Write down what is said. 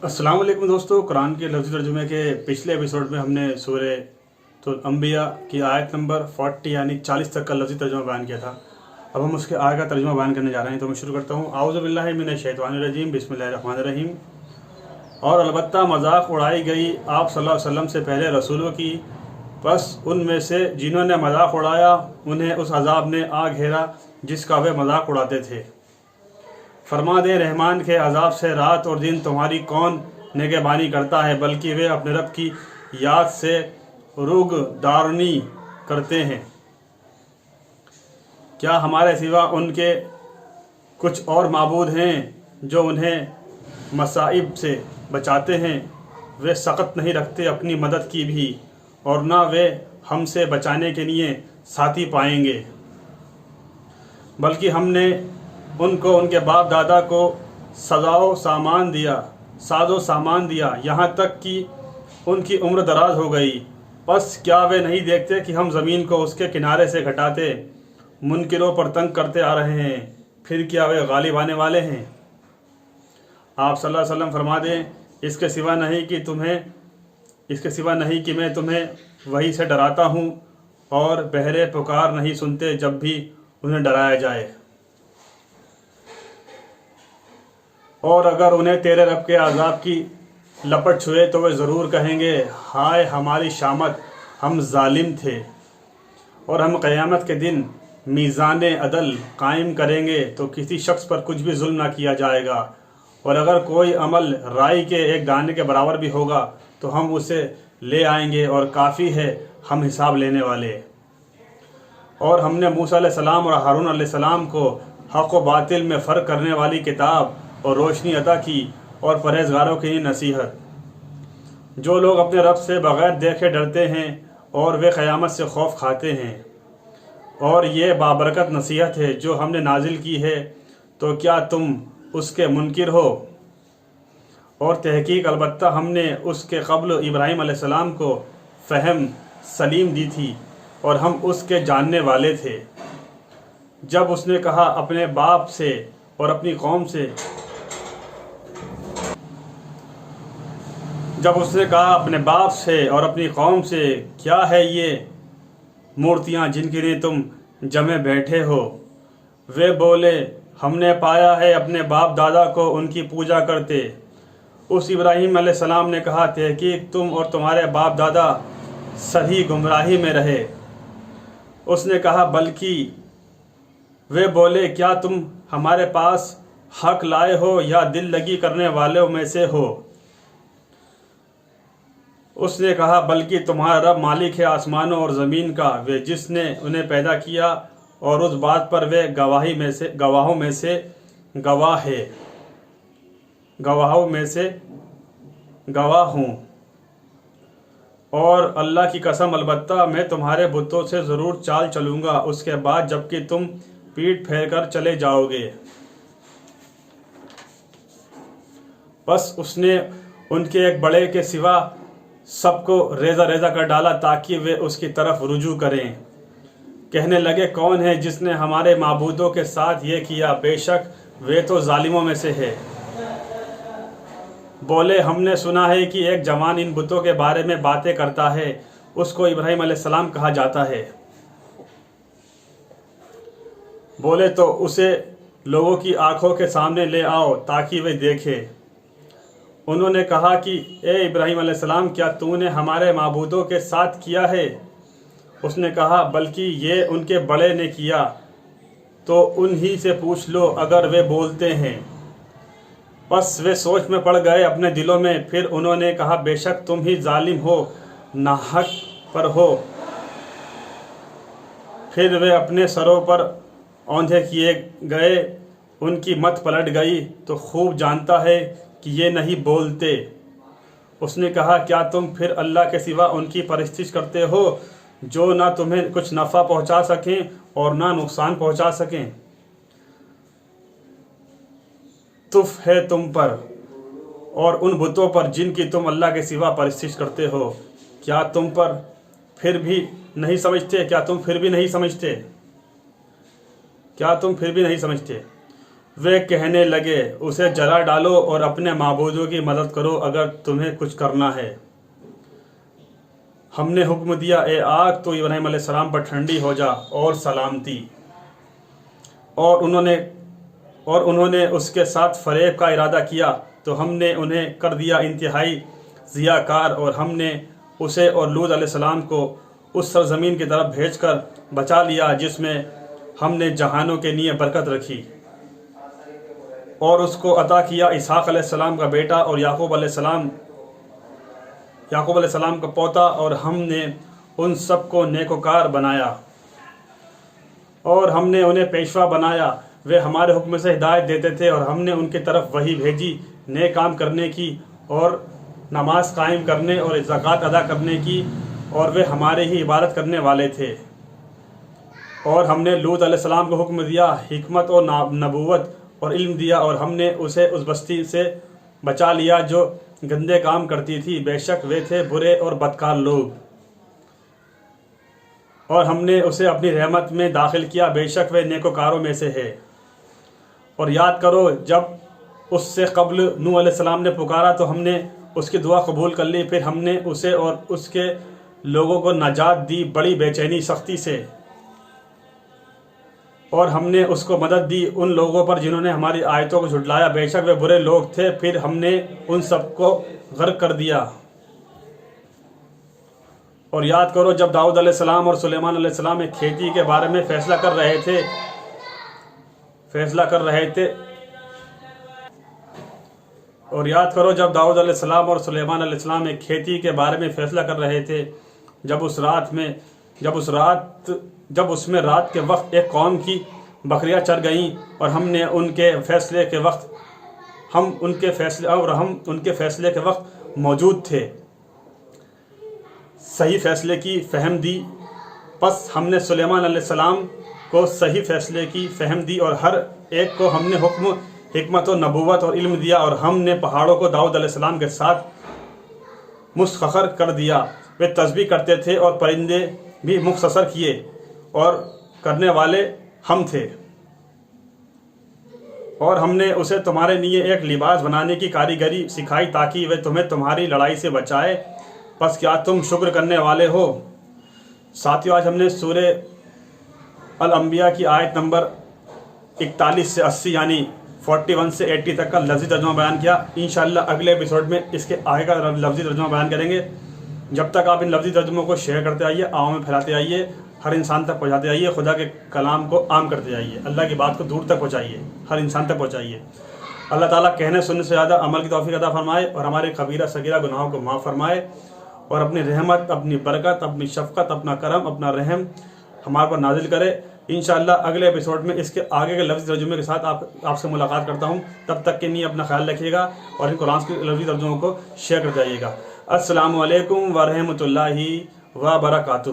अस्सलाम वालेकुम दोस्तों। कुरान के लफ्ज़ी तर्जुमे के पिछले एपिसोड में हमने सूरह तो अंबिया की आयत नंबर 40 यानी 40 तक का लफ्ज़ी तर्जुमा बयान किया था। अब हम उसके आगे का तर्जुमा बयान करने जा रहे हैं, तो मैं शुरू करता हूँ। आऊज़ु बिल्लाहि मिनश शैतानिर रजीम, बिस्मिल्लाहिर्रहमानिर्रहीम। और अलबत्ता मजाक उड़ाई गई आप सल्लल्लाहु अलैहि वसल्लम से पहले रसूलों की, बस उनमें से जिन्होंने मजाक उड़ाया उन्हें उस अजाब ने आ घेरा जिसका वे मजाक उड़ाते थे। फरमा दे रहमान के अजाब से रात और दिन तुम्हारी कौन निगहबानी करता है, बल्कि वे अपने रब की याद से रुगदारनी करते हैं। क्या हमारे सिवा उनके कुछ और माबूद हैं जो उन्हें मसाइब से बचाते हैं? वे सख्त नहीं रखते अपनी मदद की भी, और ना वे हमसे बचाने के लिए साथी पाएंगे। बल्कि हमने उनको उनके बाप दादा को साजो सामान दिया यहाँ तक कि उनकी उम्र दराज हो गई। बस क्या वे नहीं देखते कि हम ज़मीन को उसके किनारे से घटाते मुनकिरों पर तंग करते आ रहे हैं? फिर क्या वे गालिब आने वाले हैं? आप सल्लल्लाहु अलैहि वसल्लम फरमा दें, इसके सिवा नहीं कि मैं तुम्हें वही से डराता हूँ, और बहरे पुकार नहीं सुनते जब भी उन्हें डराया जाए। और अगर उन्हें तेरे रब के अज़ाब की लपट छुए तो वे ज़रूर कहेंगे, हाय हमारी शामत, हम जालिम थे। और हम क़यामत के दिन मीज़ान अदल कायम करेंगे तो किसी शख्स पर कुछ भी जुल्म ना किया जाएगा। और अगर कोई अमल राई के एक दाने के बराबर भी होगा तो हम उसे ले आएंगे, और काफ़ी है हम हिसाब लेने वाले। और हमने मूसा अलैहिस्सलाम और हारून अलैहिस्सलाम को हक़ व बातिल में फ़र्क करने वाली किताब और रोशनी अता की, और परहेज़गारों के लिए नसीहत। जो लोग अपने रब से बग़ैर देखे डरते हैं और वे क़यामत से खौफ खाते हैं, और ये बाबरकत नसीहत है जो हमने नाजिल की है, तो क्या तुम उसके मुनकिर हो? और तहकीक अलबत्ता हमने उसके क़ब्ल इब्राहीम अलैहिस्सलाम को फ़हम सलीम दी थी, और हम उसके जानने वाले थे। जब उसने कहा अपने बाप से और अपनी कौम से, क्या है ये मूर्तियाँ जिनके लिए तुम जमे बैठे हो? वे बोले, हमने पाया है अपने बाप दादा को उनकी पूजा करते। उस इब्राहीम अलैहिस्सलाम ने कहा, तहकीक तुम और तुम्हारे बाप दादा सही गुमराही में रहे। उसने कहा, बल्कि वे बोले, क्या तुम हमारे पास हक लाए हो या दिल लगी करने वालों में से हो? उसने कहा, बल्कि तुम्हारा रब मालिक है आसमानों और ज़मीन का, वे जिसने उन्हें पैदा किया, और उस बात पर वे गवाहों में से गवाह हूँ। और अल्लाह की कसम, अलबत्ता मैं तुम्हारे बुतों से ज़रूर चाल चलूँगा उसके बाद जबकि तुम पीठ फेर कर चले जाओगे। बस उसने उनके एक बड़े के सिवा सबको रेज़ा रेज़ा कर डाला ताकि वे उसकी तरफ रुजू करें। कहने लगे, कौन है जिसने हमारे माबूदों के साथ ये किया? बेशक वे तो जालिमों में से है। बोले, हमने सुना है कि एक जवान इन बुतों के बारे में बातें करता है, उसको इब्राहीम अलैहिस्सलाम कहा जाता है। बोले, तो उसे लोगों की आंखों के सामने ले आओ ताकि वे देखें। उन्होंने कहा कि ए इब्राहीम अलैहिस्सलाम, क्या तूने हमारे माबूदों के साथ किया है? उसने कहा, बल्कि ये उनके बड़े ने किया, तो उन्हीं से पूछ लो अगर वे बोलते हैं। बस वे सोच में पड़ गए अपने दिलों में। फिर उन्होंने कहा, बेशक तुम ही जालिम हो, नाहक पर हो। फिर वे अपने सरों पर औंधे किए गए, उनकी मत पलट गई, तो खूब जानता है कि ये नहीं बोलते। उसने कहा, क्या तुम फिर अल्लाह के सिवा उनकी परस्तिश करते हो जो ना तुम्हें कुछ नफ़ा पहुंचा सकें और ना नुकसान पहुंचा सकें? तुफ है तुम पर और उन बुतों पर जिनकी तुम अल्लाह के सिवा परस्तिश करते हो। क्या तुम फिर भी नहीं समझते? وہ کہنے لگے اسے جلا ڈالو اور اپنے معبودوں کی مدد کرو اگر تمہیں کچھ کرنا ہے۔ ہم نے حکم دیا اے آگ تو ابراہیم علیہ السلام پر ٹھنڈی ہو جا اور سلامتی، اور انہوں نے اس کے ساتھ فریب کا ارادہ کیا تو ہم نے انہیں کر دیا انتہائی ضیاء کار، اور ہم نے اسے اور لوط علیہ السلام کو اس سرزمین کی طرف بھیج کر بچا لیا جس میں ہم نے جہانوں کے لیے برکت رکھی، اور اس کو عطا کیا اسحاق علیہ السلام کا بیٹا اور یعقوب علیہ السلام کا پوتا، اور ہم نے ان سب کو نیکوکار بنایا اور ہم نے انہیں پیشوا بنایا۔ وہ ہمارے حکم سے ہدایت دیتے تھے اور ہم نے ان کی طرف وحی بھیجی نیک کام کرنے کی اور نماز قائم کرنے اور زکوٰۃ ادا کرنے کی، اور وہ ہمارے ہی عبادت کرنے والے تھے۔ اور ہم نے لوط علیہ السلام کو حکم دیا، حکمت اور نبوت اور علم دیا، اور ہم نے اسے اس بستی سے بچا لیا جو گندے کام کرتی تھی، بے شک وہ تھے برے اور بدکار لوگ، اور ہم نے اسے اپنی رحمت میں داخل کیا، بے شک وہ نیکوکاروں میں سے ہے۔ اور یاد کرو جب اس سے قبل نوح علیہ السلام نے پکارا تو ہم نے اس کی دعا قبول کر لی، پھر ہم نے اسے اور اس کے لوگوں کو نجات دی بڑی بے چینی سختی سے، اور ہم نے اس کو مدد دی ان لوگوں پر جنہوں نے ہماری آیتوں کو جھٹلایا، بے شک وہ برے لوگ تھے، پھر ہم نے ان سب کو غرق کر دیا۔ اور یاد کرو جب داؤد علیہ السلام اور سلیمان علیہ السلام ایک کھیتی کے بارے میں فیصلہ کر رہے تھے اور یاد کرو جب داؤد علیہ السلام اور سلیمان علیہ السلام ایک کھیتی کے بارے میں فیصلہ کر رہے تھے، جب اس میں رات کے وقت ایک قوم کی بکریاں چر گئیں، اور ہم ان کے فیصلے کے وقت موجود تھے، صحیح فیصلے کی فہم دی، پس ہم نے سلیمان علیہ السلام کو صحیح فیصلے کی فہم دی، اور ہر ایک کو ہم نے حکمت و نبوت اور علم دیا، اور ہم نے پہاڑوں کو داؤد علیہ السلام کے ساتھ مسخر کر دیا، وہ تسبیح کرتے تھے، اور پرندے بھی مختصر کیے، اور کرنے والے ہم تھے۔ اور ہم نے اسے تمہارے لیے ایک لباس بنانے کی کاریگری سکھائی تاکہ وہ تمہیں تمہاری لڑائی سے بچائے، پس کیا تم شکر کرنے والے ہو؟ ساتھیو، آج ہم نے سورہ الانبیاء کی آیت نمبر 41 سے 80 یعنی 41 سے 80 تک کا لفظی ترجمہ بیان کیا۔ انشاءاللہ اگلے ایپیسوڈ میں اس کے آگے کا لفظی ترجمہ بیان کریں گے۔ جب تک آپ ان لفظی ترجموں کو شیئر کرتے آئیے، عوام میں پھیلاتے آئیے، ہر انسان تک پہنچاتے آئیے، خدا کے کلام کو عام کرتے آئیے، اللہ کی بات کو دور تک پہنچائیے، ہر انسان تک پہنچائیے۔ اللہ تعالیٰ کہنے سننے سے زیادہ عمل کی توفیق عطا فرمائے، اور ہمارے کبیرہ صغیرہ گناہوں کو معاف فرمائے، اور اپنی رحمت، اپنی برکت، اپنی شفقت، اپنا کرم، اپنا رحم ہمارے پر نازل کرے۔ انشاءاللہ اگلے ایپیسوڈ میں اس کے آگے کے لفظی ترجمے کے ساتھ آپ سے ملاقات کرتا ہوں۔ تب تک کے لیے اپنا خیال رکھیے گا، اور ان قرآن کے لفظی ترجموں کو شیئر کرتے جائیے گا۔ السلام علیکم ورحمۃ اللہ وبرکاتہ۔